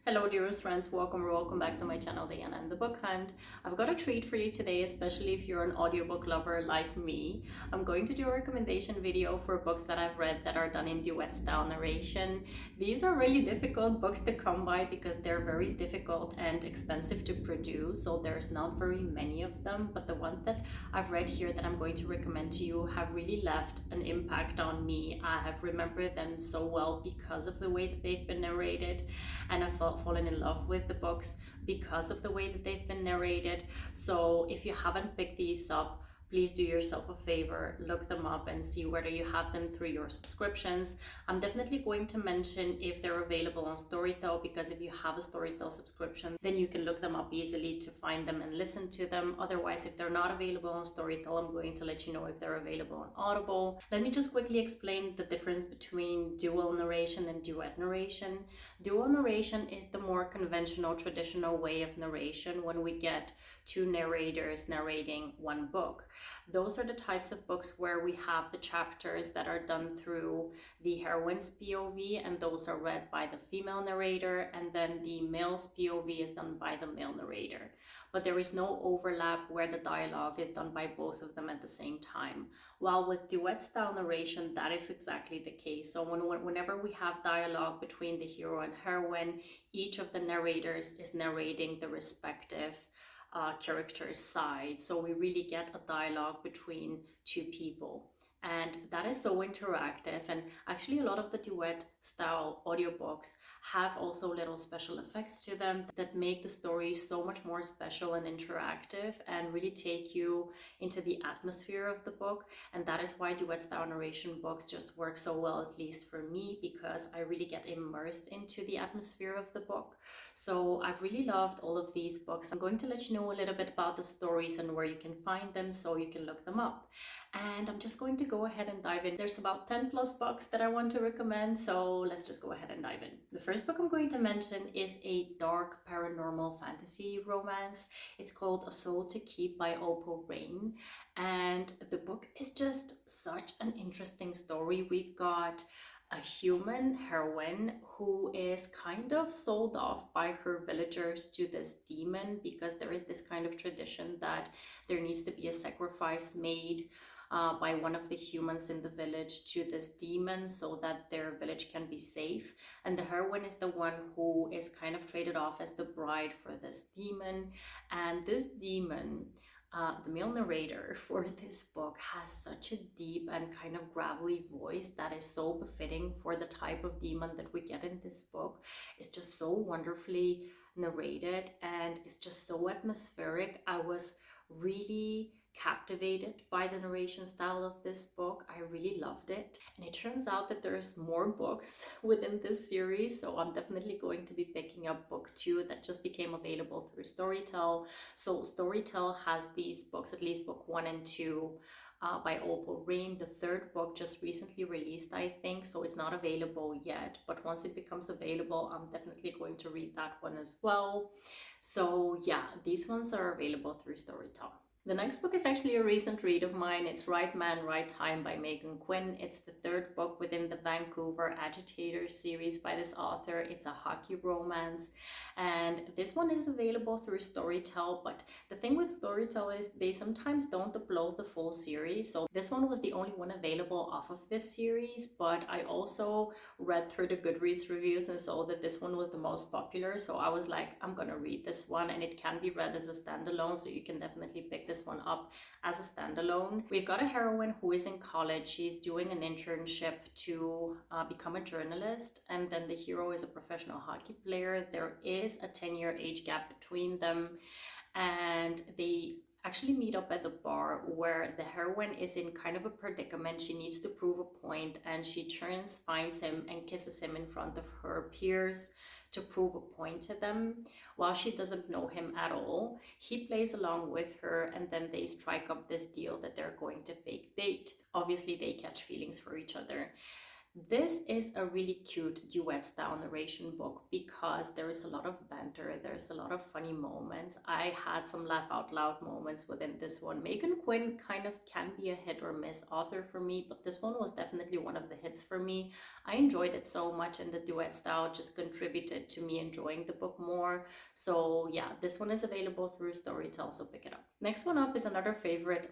Hello dearest friends, welcome back to my channel, Diana and the Book Hunt. I've got a treat for you today, especially if you're an audiobook lover like me. I'm going to do a recommendation video for books that I've read that are done in duet style narration. These are really difficult books to come by because they're very difficult and expensive to produce, so there's not very many of them, but the ones that I've read here that I'm going to recommend to you have really left an impact on me. I have remembered them so well because of the way that they've been narrated, and I've fallen in love with the books because of the way that they've been narrated. So if you haven't picked these up, please do yourself a favor, look them up and see whether you have them through your subscriptions. I'm definitely going to mention if they're available on Storytel, because if you have a Storytel subscription, then you can look them up easily to find them and listen to them. Otherwise, if they're not available on Storytel, I'm going to let you know if they're available on Audible. Let me just quickly explain the difference between dual narration and duet narration. Dual narration is the more conventional, traditional way of narration when we get two narrators narrating one book. Those are the types of books where we have the chapters that are done through the heroine's POV, and those are read by the female narrator, and then the male's POV is done by the male narrator. But there is no overlap where the dialogue is done by both of them at the same time. While with duet style narration, that is exactly the case. So whenever we have dialogue between the hero and heroine, each of the narrators is narrating the respective character's side. So we really get a dialogue between two people. And that is so interactive. And actually a lot of the duet style audiobooks have also little special effects to them that make the story so much more special and interactive and really take you into the atmosphere of the book. And that is why duet style narration books just work so well, at least for me, because I really get immersed into the atmosphere of the book. So I've really loved all of these books. I'm going to let you know a little bit about the stories and where you can find them so you can look them up. And I'm just going to go ahead and dive in. There's about 10 plus books that I want to recommend, so let's just go ahead and dive in. The first book I'm going to mention is a dark paranormal fantasy romance. It's called A Soul to Keep by Opal, Reyne. And the book is just such an interesting story. We've got a human heroine who is kind of sold off by her villagers to this demon, because there is this kind of tradition that there needs to be a sacrifice made by one of the humans in the village to this demon so that their village can be safe. And the heroine is the one who is kind of traded off as the bride for this demon. And this demon, the male narrator for this book, has such a deep and kind of gravelly voice that is so befitting for the type of demon that we get in this book. It's just so wonderfully narrated and it's just so atmospheric. I was really captivated by the narration style of this book. I really loved it. And it turns out that there's more books within this series, so I'm definitely going to be picking up book 2 that just became available through Storytel. So Storytel has these books, at least book 1 and 2 by Opal, Reyne. The third book just recently released, I think, so it's not available yet, but once it becomes available, I'm definitely going to read that one as well. So yeah, these ones are available through Storytel. The next book is actually a recent read of mine. It's Right Man, Right Time by Meghan Quinn. It's the third book within the Vancouver Agitator series by this author. It's a hockey romance, and this one is available through Storytel, but the thing with Storytel is they sometimes don't upload the full series. So this one was the only one available off of this series, but I also read through the Goodreads reviews and saw that this one was the most popular. So I was like, I'm gonna read this one, and it can be read as a standalone, so you can definitely pick this one up as a standalone. We've got a heroine who is in college. She's doing an internship to become a journalist, and then the hero is a professional hockey player. There is a 10-year age gap between them, and they actually meet up at the bar where the heroine is in kind of a predicament. She needs to prove a point, and she finds him and kisses him in front of her peers to prove a point to them while she doesn't know him at all. He plays along with her, and then they strike up this deal that they're going to fake date. Obviously they catch feelings for each other. This is a really cute duet style narration book because there is a lot of banter, there's a lot of funny moments. I had some laugh out loud moments within this one. Meghan Quinn kind of can be a hit or miss author for me, but this one was definitely one of the hits for me. I enjoyed it so much, and the duet style just contributed to me enjoying the book more. So yeah, this one is available through Storytel, so pick it up. Next one up is another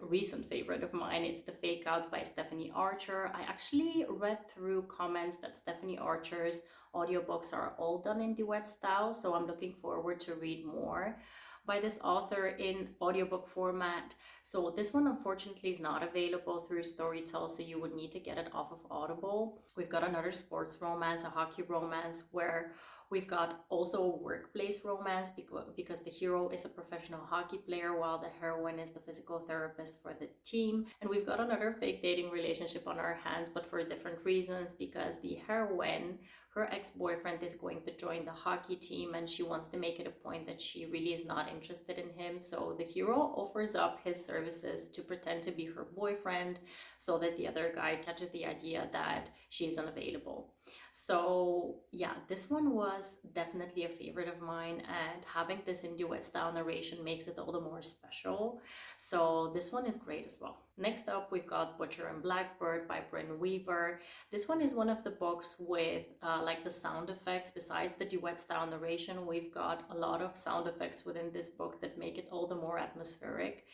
recent favorite of mine. It's The Fake Out by Stephanie Archer. I actually read through comments that Stephanie Archer's audiobooks are all done in duet style, so I'm looking forward to read more by this author in audiobook format. So this one unfortunately is not available through Storytel, so you would need to get it off of Audible. We've got another sports romance, a hockey romance, where we've got also a workplace romance because the hero is a professional hockey player while the heroine is the physical therapist for the team. And we've got another fake dating relationship on our hands, but for different reasons, because the heroine, her ex-boyfriend, is going to join the hockey team and she wants to make it a point that she really is not interested in him. So the hero offers up his services to pretend to be her boyfriend so that the other guy catches the idea that she's unavailable. So yeah, this one was definitely a favorite of mine, and having this in duet style narration makes it all the more special. So this one is great as well. Next up, we've got Butcher and Blackbird by Brynne Weaver. This one is one of the books with like the sound effects. Besides the duet style narration, we've got a lot of sound effects within this book that make it all the more atmospheric.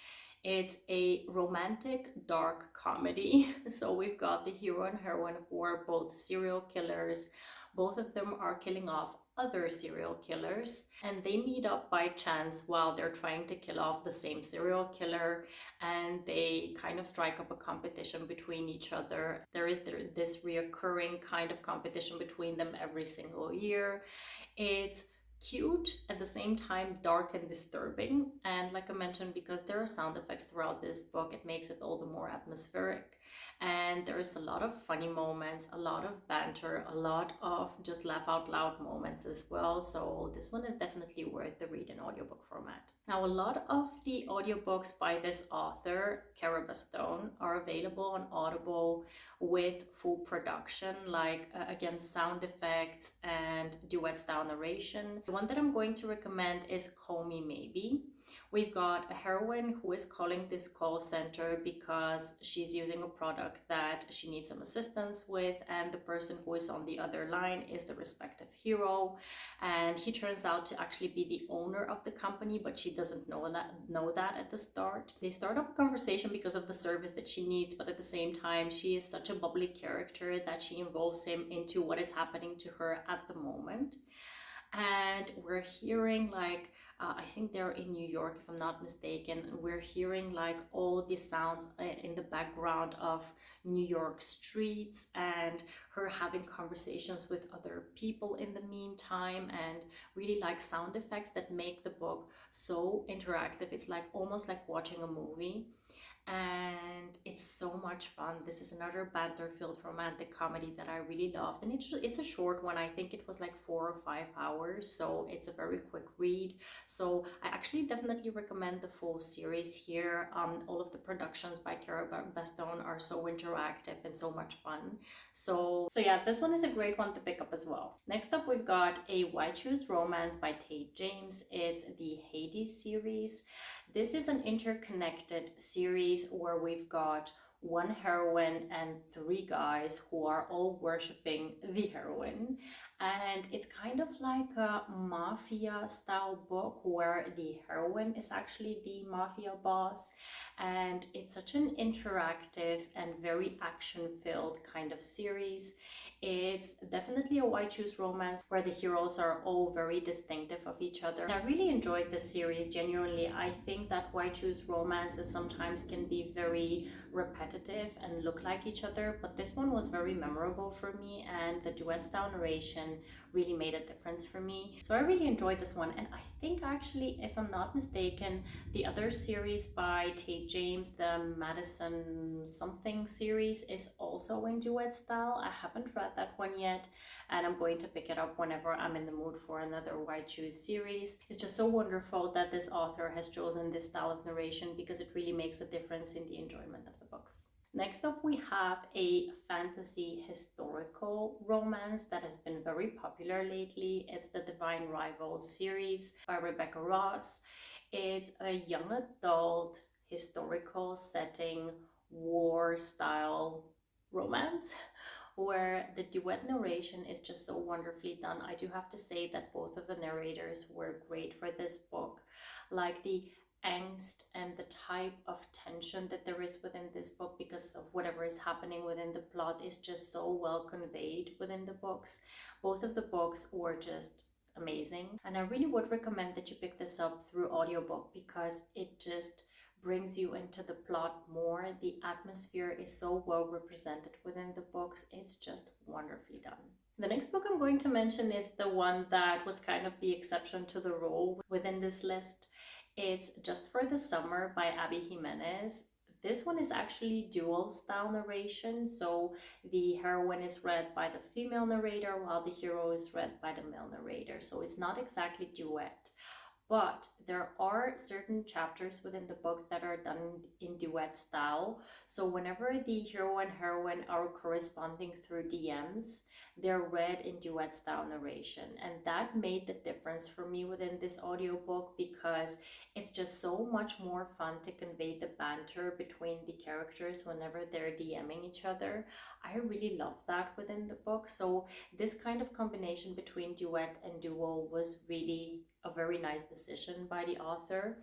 It's a romantic dark comedy. So we've got the hero and heroine who are both serial killers. Both of them are killing off other serial killers, and they meet up by chance while they're trying to kill off the same serial killer, and they kind of strike up a competition between each other. There is this reoccurring kind of competition between them every single year. It's cute, at the same time dark and disturbing, and like I mentioned, because there are sound effects throughout this book, it makes it all the more atmospheric. And there is a lot of funny moments, a lot of banter, a lot of just laugh out loud moments as well. So this one is definitely worth the read in audiobook format. Now, a lot of the audiobooks by this author, Cara Bastone, are available on Audible with full production, like again, sound effects and duet style narration. The one that I'm going to recommend is Call Me Maybe. We've got a heroine who is calling this call center because she's using a product that she needs some assistance with, and the person who is on the other line is the respective hero, and he turns out to actually be the owner of the company, but she doesn't know that at the start. They start up a conversation because of the service that she needs, but at the same time she is such a bubbly character that she involves him into what is happening to her at the moment. And we're hearing like I think they're in New York, if I'm not mistaken. We're hearing like all these sounds in the background of New York streets, and her having conversations with other people in the meantime, and really like sound effects that make the book so interactive. It's like almost like watching a movie. And it's so much fun. This is another banter-filled romantic comedy that I really loved, and it's a short one. I think it was like 4 or 5 hours, so it's a very quick read. So I actually definitely recommend the full series here. All of the productions by Cara Bastone are so interactive and so much fun. So yeah, this one is a great one to pick up as well. Next up, we've got a Why Choose Romance by Tate James. It's the Hades series. This is an interconnected series where we've got one heroine and 3 guys who are all worshipping the heroine. And it's kind of like a mafia style book where the heroine is actually the mafia boss. And it's such an interactive and very action-filled kind of series. It's definitely a Why Choose Romance where the heroes are all very distinctive of each other. I really enjoyed this series, genuinely. I think that Why Choose Romances sometimes can be very repetitive and look like each other, but this one was very memorable for me, and the duet style narration really made a difference for me. So I really enjoyed this one, and I think actually, if I'm not mistaken, the other series by Tate James, the Madison something series, is also in duet style. I haven't read that one yet, and I'm going to pick it up whenever I'm in the mood for another Why Choose series. It's just so wonderful that this author has chosen this style of narration because it really makes a difference in the enjoyment of the books. Next up, we have a fantasy historical romance that has been very popular lately. It's the Divine Rivals series by Rebecca Ross. It's a young adult historical setting, war style romance where the duet narration is just so wonderfully done. I do have to say that both of the narrators were great for this book. Like the angst and the type of tension that there is within this book because of whatever is happening within the plot is just so well conveyed within the books. Both of the books were just amazing, and I really would recommend that you pick this up through audiobook because it just brings you into the plot more. The atmosphere is so well represented within the books. It's just wonderfully done. The next book I'm going to mention is the one that was kind of the exception to the rule within this list. It's Just for the Summer by Abby Jimenez. This one is actually dual style narration, so the heroine is read by the female narrator while the hero is read by the male narrator. So it's not exactly duet, but there are certain chapters within the book that are done in duet style. So whenever the hero and heroine are corresponding through DMs, they're read in duet style narration. And that made the difference for me within this audiobook because it's just so much more fun to convey the banter between the characters whenever they're DMing each other. I really love that within the book. So this kind of combination between duet and duo was really a very nice decision by the author.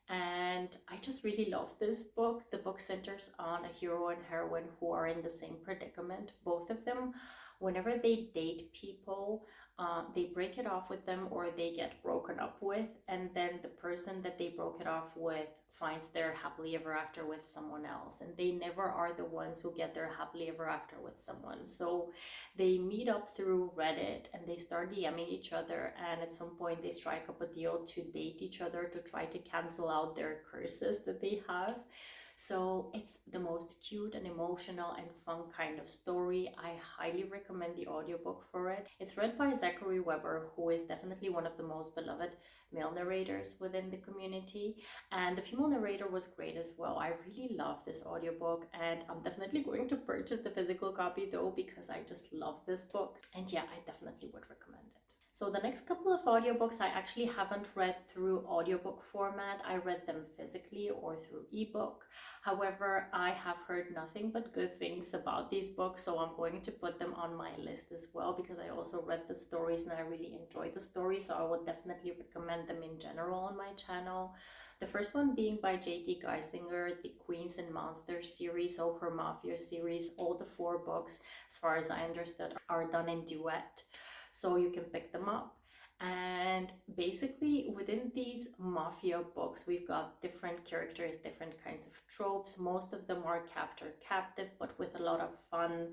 And I just really love this book. The book centers on a hero and heroine who are in the same predicament. Both of them, whenever they date people, they break it off with them or they get broken up with, and then the person that they broke it off with finds their happily ever after with someone else, and they never are the ones who get their happily ever after with someone. So they meet up through Reddit and they start DMing each other, and at some point they strike up a deal to date each other to try to cancel out their curses that they have. So it's the most cute and emotional and fun kind of story. I highly recommend the audiobook for it. It's read by Zachary Weber, who is definitely one of the most beloved male narrators within the community. And the female narrator was great as well. I really love this audiobook, and I'm definitely going to purchase the physical copy though because I just love this book. And yeah, I definitely would recommend it. So the next couple of audiobooks I actually haven't read through audiobook format. I read them physically or through ebook. However, I have heard nothing but good things about these books, so I'm going to put them on my list as well because I also read the stories and I really enjoyed the stories, so I would definitely recommend them in general on my channel. The first one being by Tate Geissinger, the Queens and Monsters series, so her Mafia series. All the 4 books, as far as I understood, are done in duet, so you can pick them up. And basically within these mafia books, we've got different characters, different kinds of tropes. Most of them are captor captive, but with a lot of fun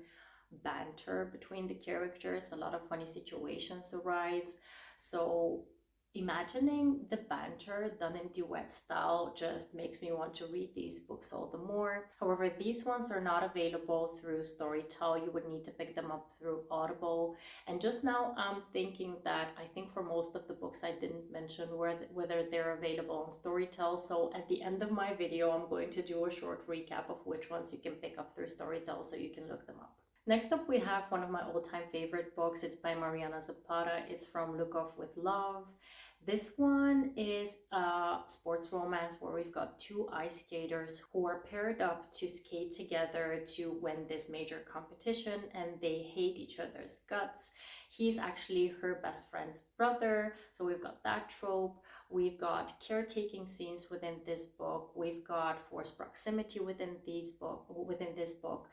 banter between the characters. A lot of funny situations arise. So imagining the banter done in duet style just makes me want to read these books all the more. However, these ones are not available through Storytel. You would need to pick them up through Audible. And just now I'm thinking that I think for most of the books I didn't mention whether they're available on Storytel. So at the end of my video, I'm going to do a short recap of which ones you can pick up through Storytel so you can look them up. Next up, we have one of my all-time favorite books. It's by Mariana Zapata. It's from Lukov with Love. This one is a sports romance where we've got 2 ice skaters who are paired up to skate together to win this major competition, and they hate each other's guts. He's actually her best friend's brother, so we've got that trope. We've got caretaking scenes within this book. We've got forced proximity within this book.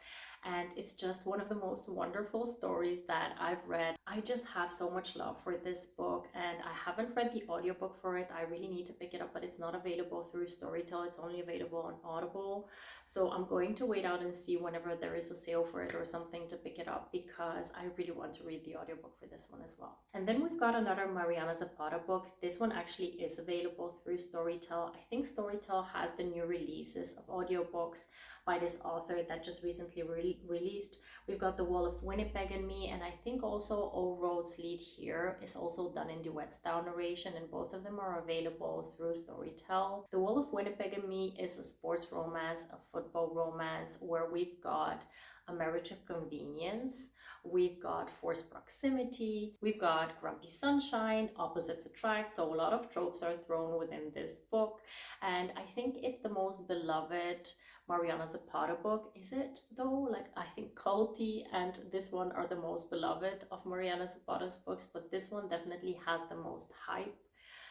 And it's just one of the most wonderful stories that I've read. I just have so much love for this book, and I haven't read the audiobook for it. I really need to pick it up, but it's not available through Storytel. It's only available on Audible. So I'm going to wait out and see whenever there is a sale for it or something to pick it up because I really want to read the audiobook for this one as well. And then we've got another Mariana Zapata book. This one actually is available through Storytel. I think Storytel has the new releases of audiobooks, by this author that just recently released. We've got The Wall of Winnipeg and Me, and I think also All Roads Lead Here is also done in duet style narration, and both of them are available through Storytel. The Wall of Winnipeg and Me is a sports romance, a football romance, where we've got a marriage of convenience, we've got forced proximity, we've got grumpy sunshine, opposites attract, so a lot of tropes are thrown within this book, and I think it's the most beloved Mariana Zapata book. Is it though? Like, I think Culty and this one are the most beloved of Mariana Zapata's books, but this one definitely has the most hype.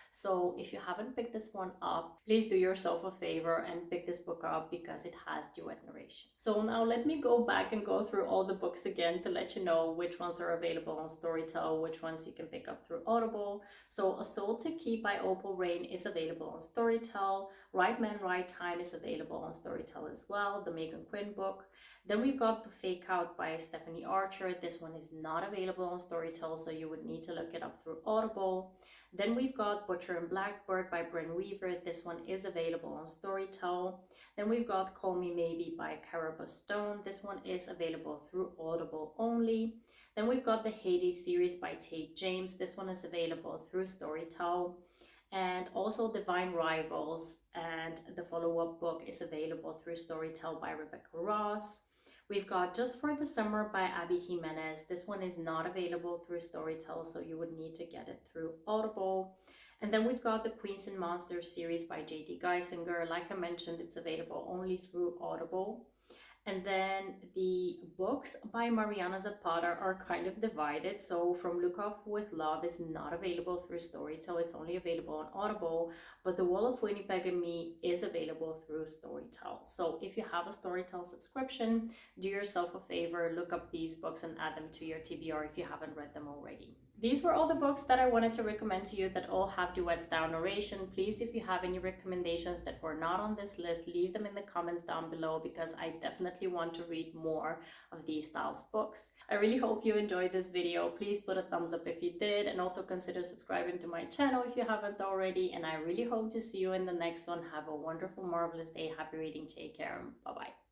So if you haven't picked this one up, please do yourself a favor and pick this book up because it has duet narration. So now let me go back and go through all the books again to let you know which ones are available on Storytel, which ones you can pick up through Audible. So A Soul to Keep by Opal Reyne is available on Storytel. Right Man, Right Time is available on Storytel as well, the Meghan Quinn book. Then we've got The Fake Out by Stephanie Archer. This one is not available on Storytel, so you would need to look it up through Audible. Then we've got Butcher and Blackbird by Brynne Weaver. This one is available on Storytel. Then we've got Call Me Maybe by Cara, Bastone. This one is available through Audible only. Then we've got the Hades series by Tate James. This one is available through Storytel. And also Divine Rivals, and the follow-up book is available through Storytel by Rebecca Ross. We've got Just for the Summer by Abby Jimenez. This one is not available through Storytel, so you would need to get it through Audible. And then we've got the Queens and Monsters series by J.D. Geissinger. Like I mentioned, it's available only through Audible. And then the books by Mariana Zapata are kind of divided. So From Lukov with Love is not available through Storytel. It's only available on Audible. But The Wall of Winnipeg and Me is available through Storytel. So if you have a Storytel subscription, do yourself a favor, look up these books and add them to your TBR if you haven't read them already. These were all the books that I wanted to recommend to you that all have duet style narration. Please, if you have any recommendations that were not on this list, leave them in the comments down below because I definitely want to read more of these styles books. I really hope you enjoyed this video. Please put a thumbs up if you did, and also consider subscribing to my channel if you haven't already. And I really hope to see you in the next one. Have a wonderful, marvelous day. Happy reading. Take care. Bye-bye.